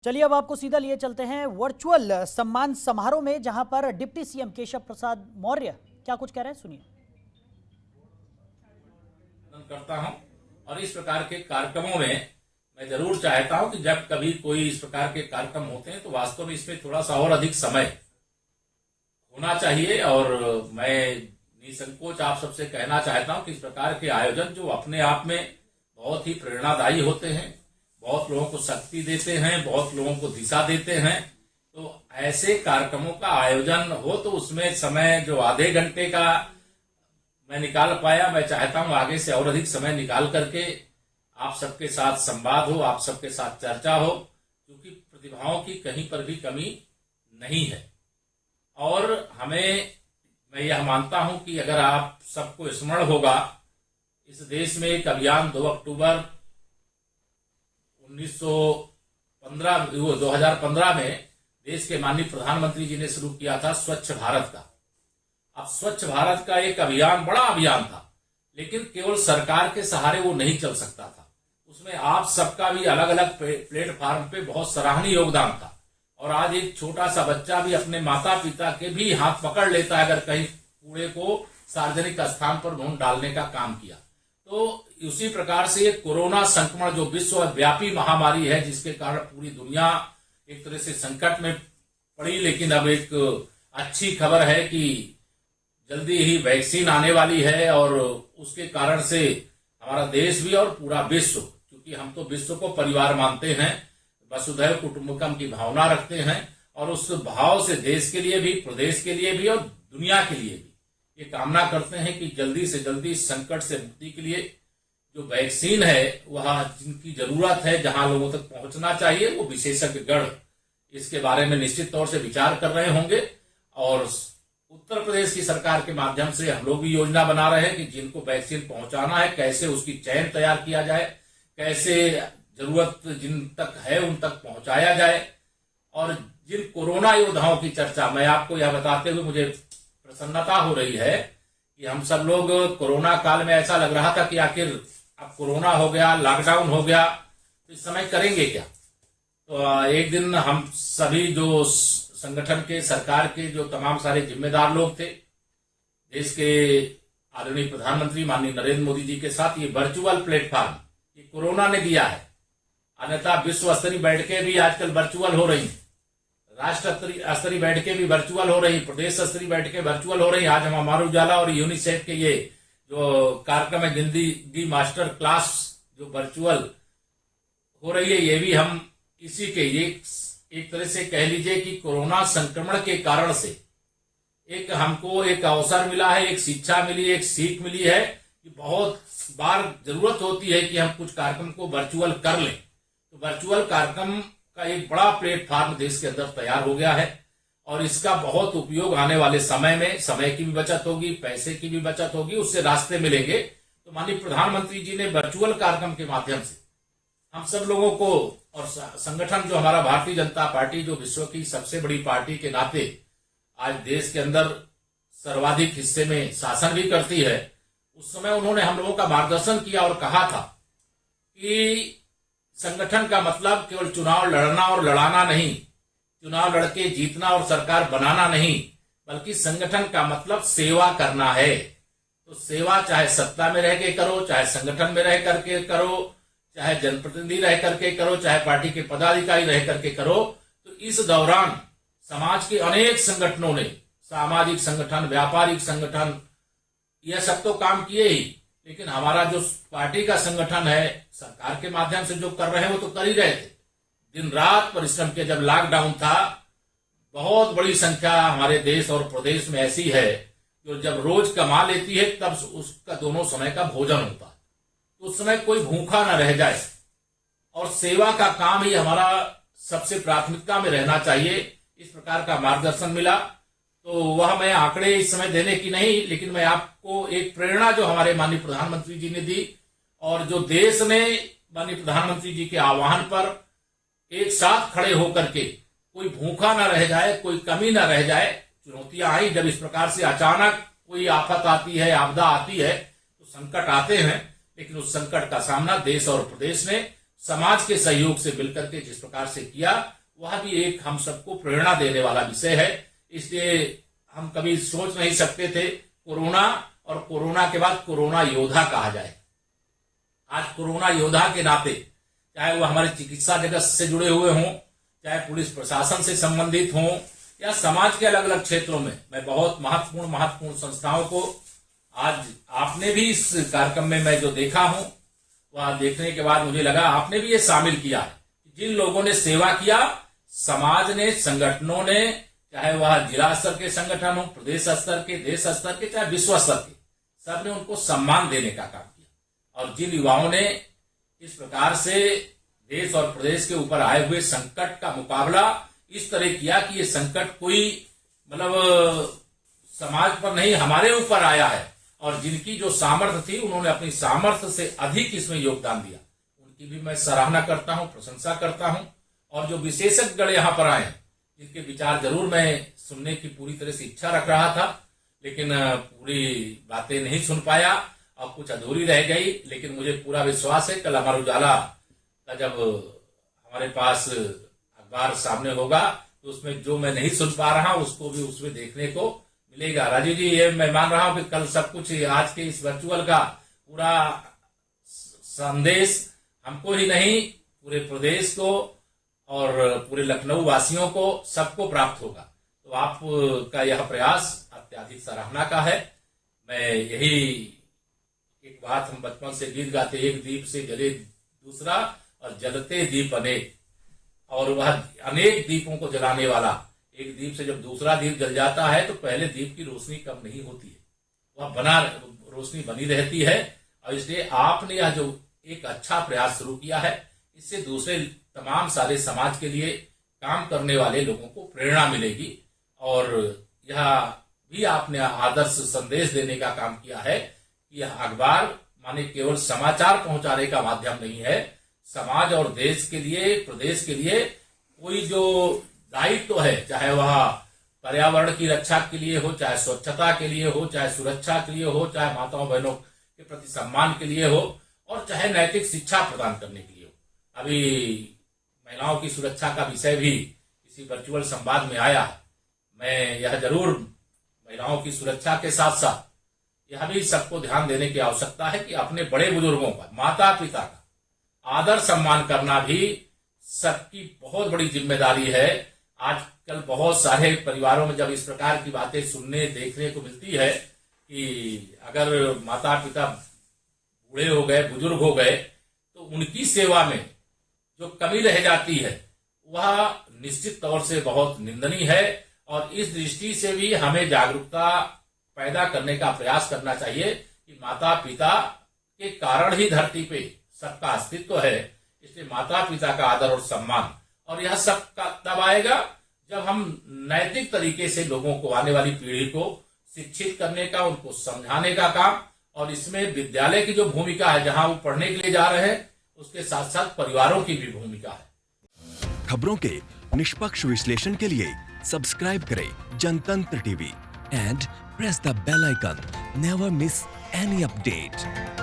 चलिए अब आपको सीधा लिए चलते हैं वर्चुअल सम्मान समारोह में, जहां पर डिप्टी सीएम केशव प्रसाद मौर्य क्या कुछ कह रहे हैं, सुनिए। करता हूं और इस प्रकार के कार्यक्रमों में मैं जरूर चाहता हूं कि जब कभी कोई इस प्रकार के कार्यक्रम होते हैं तो वास्तव में इसमें थोड़ा सा और अधिक समय होना चाहिए। और मैं निसंकोच आप सबसे कहना चाहता हूं कि इस प्रकार के आयोजन जो अपने आप में बहुत ही प्रेरणादायी होते हैं, बहुत लोगों को शक्ति देते हैं, बहुत लोगों को दिशा देते हैं, तो ऐसे कार्यक्रमों का आयोजन हो तो उसमें समय जो आधे घंटे का मैं निकाल पाया, मैं चाहता हूं आगे से और अधिक समय निकाल करके आप सबके साथ संवाद हो, आप सबके साथ चर्चा हो, क्योंकि प्रतिभाओं की कहीं पर भी कमी नहीं है। और मैं यह मानता हूं कि अगर आप सबको स्मरण होगा, इस देश में एक अभियान 2 अक्टूबर 2015 में देश के माननीय प्रधानमंत्री जी ने शुरू किया था, स्वच्छ भारत का। अब स्वच्छ भारत का एक अभियान बड़ा अभियान था, लेकिन केवल सरकार के सहारे वो नहीं चल सकता था। उसमें आप सबका भी अलग अलग प्लेटफॉर्म पे बहुत सराहनीय योगदान था। और आज एक छोटा सा बच्चा भी अपने माता पिता के भी हाथ पकड़ लेता है अगर कहीं कूड़े को सार्वजनिक स्थान पर ढूंढ डालने का काम किया। तो उसी प्रकार से ये कोरोना संक्रमण जो विश्वव्यापी महामारी है, जिसके कारण पूरी दुनिया एक तरह से संकट में पड़ी, लेकिन अब एक अच्छी खबर है कि जल्दी ही वैक्सीन आने वाली है और उसके कारण से हमारा देश भी और पूरा विश्व, क्योंकि हम तो विश्व को परिवार मानते हैं, वसुधैव कुटुंबकम की भावना रखते हैं, और उस भाव से देश के लिए भी, प्रदेश के लिए भी और दुनिया के लिए भी ये कामना करते हैं कि जल्दी से जल्दी संकट से मुक्ति के लिए जो वैक्सीन है वह जिनकी जरूरत है, जहां लोगों तक पहुंचना चाहिए, वो विशेषज्ञ गण इसके बारे में निश्चित तौर से विचार कर रहे होंगे। और उत्तर प्रदेश की सरकार के माध्यम से हम लोग भी योजना बना रहे हैं कि जिनको वैक्सीन पहुंचाना है, कैसे उसकी चयन तैयार किया जाए, कैसे जरूरत जिन तक है उन तक पहुंचाया जाए। और जिन कोरोना योद्धाओं की चर्चा, मैं आपको यह बताते हुए मुझे प्रसन्नता हो रही है कि हम सब लोग कोरोना काल में ऐसा लग रहा था कि आखिर अब कोरोना हो गया, लॉकडाउन हो गया, तो इस समय करेंगे क्या। तो एक दिन हम सभी जो संगठन के, सरकार के जो तमाम सारे जिम्मेदार लोग थे, देश के आदरणीय प्रधानमंत्री माननीय नरेंद्र मोदी जी के साथ ये वर्चुअल प्लेटफॉर्म ये कोरोना ने दिया है। अन्यथा विश्व स्तरीय बैठकें भी आजकल वर्चुअल हो रही, राष्ट्र स्तरीय बैठकें भी वर्चुअल हो रही, प्रदेश स्तरीय बैठकें वर्चुअल हो रही। आज हम अमर उजाला और यूनिसेफ के ये जो कार्यक्रम है, जिंदगी मास्टर क्लास जो वर्चुअल हो रही है, ये भी हम इसी के, ये एक तरह से कह लीजिए कि कोरोना संक्रमण के कारण से एक हमको एक अवसर मिला है, एक शिक्षा मिली, एक सीख मिली है कि बहुत बार जरूरत होती है कि हम कुछ कार्यक्रम को वर्चुअल कर लें। तो वर्चुअल कार्यक्रम का एक बड़ा प्लेटफॉर्म देश के अंदर तैयार हो गया है और इसका बहुत उपयोग आने वाले समय में, समय की भी बचत होगी, पैसे की भी बचत होगी, उससे रास्ते मिलेंगे। तो माननीय प्रधानमंत्री जी ने वर्चुअल कार्यक्रम के माध्यम से हम सब लोगों को, और संगठन जो हमारा भारतीय जनता पार्टी, जो विश्व की सबसे बड़ी पार्टी के नाते आज देश के अंदर सर्वाधिक हिस्से में शासन भी करती है, उस समय उन्होंने हम लोगों का मार्गदर्शन किया और कहा था कि संगठन का मतलब केवल चुनाव लड़ना और लड़ाना नहीं, चुनाव लड़के जीतना और सरकार बनाना नहीं, बल्कि संगठन का मतलब सेवा करना है। तो सेवा चाहे सत्ता में रह के करो, चाहे संगठन में रह करके करो, चाहे जनप्रतिनिधि रह करके करो, चाहे पार्टी के पदाधिकारी रह करके करो। तो इस दौरान समाज के अनेक संगठनों ने, सामाजिक संगठन, व्यापारिक संगठन, यह सब तो काम किए ही, लेकिन हमारा जो पार्टी का संगठन है, सरकार के माध्यम से जो कर रहे हैं वो तो कर ही रहे थे, दिन रात परिश्रम किया। जब लॉकडाउन था, बहुत बड़ी संख्या हमारे देश और प्रदेश में ऐसी है जो जब रोज कमा लेती है तब उसका दोनों समय का भोजन होता है, तो उस समय कोई भूखा ना रह जाए। और सेवा का काम ही हमारा सबसे प्राथमिकता में रहना चाहिए, इस प्रकार का मार्गदर्शन मिला। तो वह मैं आंकड़े इस समय देने की नहीं, लेकिन मैं आपको एक प्रेरणा जो हमारे माननीय प्रधानमंत्री जी ने दी और जो देश ने माननीय प्रधानमंत्री जी के आह्वान पर एक साथ खड़े होकर के, कोई भूखा ना रह जाए, कोई कमी ना रह जाए। चुनौतियां आई, जब इस प्रकार से अचानक कोई आफत आती है, आपदा आती है, तो संकट आते हैं, लेकिन उस संकट का सामना देश और प्रदेश ने समाज के सहयोग से मिलकर के जिस प्रकार से किया, वह भी एक हम सबको प्रेरणा देने वाला विषय है। इसलिए हम कभी सोच नहीं सकते थे कोरोना और कोरोना के बाद कोरोना योद्धा कहा जाए। आज कोरोना योद्धा के नाते, चाहे वो हमारे चिकित्सा जगत से जुड़े हुए हों, चाहे पुलिस प्रशासन से संबंधित हों, या समाज के अलग अलग क्षेत्रों में, मैं बहुत महत्वपूर्ण संस्थाओं को आज आपने भी इस कार्यक्रम में मैं जो देखा हूं, वह देखने के बाद मुझे लगा आपने भी ये शामिल किया है। जिन लोगों ने सेवा किया, समाज ने, संगठनों ने, चाहे वह जिला स्तर के संगठन हो, प्रदेश स्तर के, देश स्तर के, चाहे विश्व स्तर के, सबने उनको सम्मान देने का काम किया। और जिन युवाओं ने इस प्रकार से देश और प्रदेश के ऊपर आए हुए संकट का मुकाबला इस तरह किया कि ये संकट कोई समाज पर नहीं, हमारे ऊपर आया है, और जिनकी जो सामर्थ्य थी उन्होंने अपनी सामर्थ्य से अधिक इसमें योगदान दिया, उनकी भी मैं सराहना करता हूं, प्रशंसा करता हूं। और जो विशेषज्ञ यहाँ पर आए, जिनके विचार जरूर मैं सुनने की पूरी तरह से इच्छा रख रहा था, लेकिन पूरी बातें नहीं सुन पाया और कुछ अधूरी रह गई। लेकिन मुझे पूरा विश्वास है कल अमर उजाला का जब हमारे पास अखबार सामने होगा, तो उसमें जो मैं नहीं सुन पा रहा उसको भी उसमें देखने को मिलेगा। राजीव जी, ये मैं मान रहा हूं कि कल सब कुछ आज के इस वर्चुअल का पूरा संदेश हमको ही नहीं, पूरे प्रदेश को और पूरे लखनऊ वासियों को, सबको प्राप्त होगा। तो आपका यह प्रयास अत्यधिक सराहना का है। मैं यही एक बात हम बचपन से गीत गाते, एक दीप से जले दूसरा और जलते दीप अनेक, और वह अनेक दीपों को जलाने वाला, एक दीप से जब दूसरा दीप जल जाता है तो पहले दीप की रोशनी कम नहीं होती है, वह रोशनी बनी रहती है। और इसलिए आपने यह जो एक अच्छा प्रयास शुरू किया है, इससे दूसरे तमाम सारे समाज के लिए काम करने वाले लोगों को प्रेरणा मिलेगी। और यह भी आपने आदर्श संदेश देने का काम किया है कि यह अखबार माने केवल समाचार पहुंचाने का माध्यम नहीं है, समाज और देश के लिए, प्रदेश के लिए कोई जो दायित्व है, चाहे वह पर्यावरण की रक्षा के लिए हो, चाहे स्वच्छता के लिए हो, चाहे सुरक्षा के लिए हो, चाहे माताओं बहनों के प्रति सम्मान के लिए हो, और चाहे नैतिक शिक्षा प्रदान करने के लिए हो। अभी महिलाओं की सुरक्षा का विषय भी इसी वर्चुअल संवाद में आया। मैं यह जरूर महिलाओं की सुरक्षा के साथ साथ यह भी सबको ध्यान देने की आवश्यकता है कि अपने बड़े बुजुर्गों का, माता पिता का आदर सम्मान करना भी सबकी बहुत बड़ी जिम्मेदारी है। आजकल बहुत सारे परिवारों में जब इस प्रकार की बातें सुनने देखने को मिलती है कि अगर माता पिता बूढ़े हो गए, बुजुर्ग हो गए, तो उनकी सेवा में जो कमी रह जाती है वह निश्चित तौर से बहुत निंदनीय है। और इस दृष्टि से भी हमें जागरूकता पैदा करने का प्रयास करना चाहिए कि माता पिता के कारण ही धरती पे सबका अस्तित्व है। इसलिए माता पिता का आदर और सम्मान, और यह सब तब आएगा जब हम नैतिक तरीके से लोगों को, आने वाली पीढ़ी को शिक्षित करने का, उनको समझाने का काम, और इसमें विद्यालय की जो भूमिका है, जहां वो पढ़ने के लिए जा रहे हैं, उसके साथ साथ परिवारों की भी भूमिका है। खबरों के निष्पक्ष विश्लेषण के लिए सब्सक्राइब करें Jantantra TV and press the bell icon. Never miss any update.